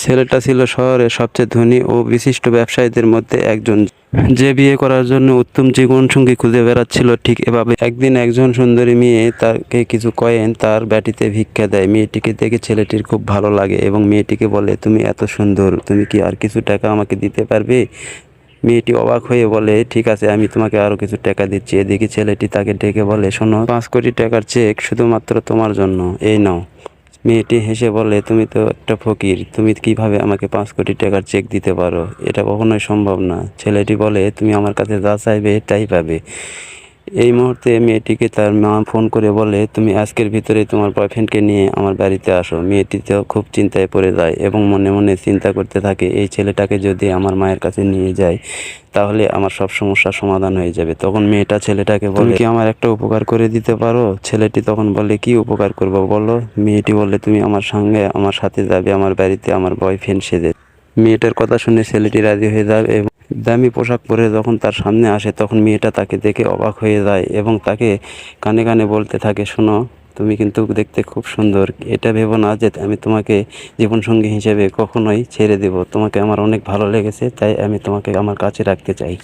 ছেলেটা ছিল শহরের সবচেয়ে ধনী ও বিশিষ্ট ব্যবসায়ীদের মধ্যে একজন, যে বিয়ে করার জন্য উত্তম জীবনসঙ্গী খুঁজে বেড়াচ্ছিল। ঠিক এভাবে একদিন একজন সুন্দরী মেয়ে তাকে কিছু কয়েন তার বাটিতে ভিক্ষা দেয়। মেয়েটিকে দেখে ছেলেটির খুব ভালো লাগে এবং মেয়েটিকে বলে, তুমি এত সুন্দর, তুমি কি আর কিছু টাকা আমাকে দিতে পারবে? মেয়েটি অবাক হয়ে বলে, ঠিক আছে, আমি তোমাকে আরো কিছু টাকা দিচ্ছি। এদিকে ছেলেটি তাকে ডেকে বলে, শোনো, 5 কোটি টাকার চেক শুধুমাত্র তোমার জন্য, এই নাও। মেয়েটি হেসে বলে, তুমি তো একটা ফকির, তুমি কিভাবে আমাকে 5 কোটি টাকার চেক দিতে পারো? এটা কখনোই সম্ভব না। ছেলেটি বলে, তুমি আমার কাছে যা চাইবে তাই পাবে। এই মুহূর্তে মেয়েটিকে তার মা ফোন করে বলে, তুমি আজকের ভিতরে তোমার বয়ফ্রেন্ডকে নিয়ে আমার বাড়িতে আসো। মেয়েটি তো খুব চিন্তায় পড়ে যায় এবং মনে মনে চিন্তা করতে থাকে, এই ছেলেটাকে যদি আমার মায়ের কাছে নিয়ে যায় তাহলে আমার সব সমস্যার সমাধান হয়ে যাবে। তখন মেয়েটা ছেলেটাকে বলে, তুমি কি আমার একটা উপকার করে দিতে পারো? ছেলেটি তখন বলে, কি উপকার করবো বলো? মেয়েটি বলে, তুমি আমার সাথে যাবে আমার বাড়িতে আমার বয়ফ্রেন্ড সেজে। মেয়েটার কথা শুনে ছেলেটি রাজি হয়ে যায় এবং দামি পোশাক পরে যখন তার সামনে আসে তখন মেয়েটা তাকে দেখে অবাক হয়ে যায় এবং তাকে কানে কানে বলতে থাকে, শোনো, তুমি কিন্তু দেখতে খুব সুন্দর। এটা ভেবো না যে আমি তোমাকে জীবনসঙ্গী হিসেবে কখনোই ছেড়ে দেব। তোমাকে আমার অনেক ভালো লেগেছে, তাই আমি তোমাকে আমার কাছে রাখতে চাই।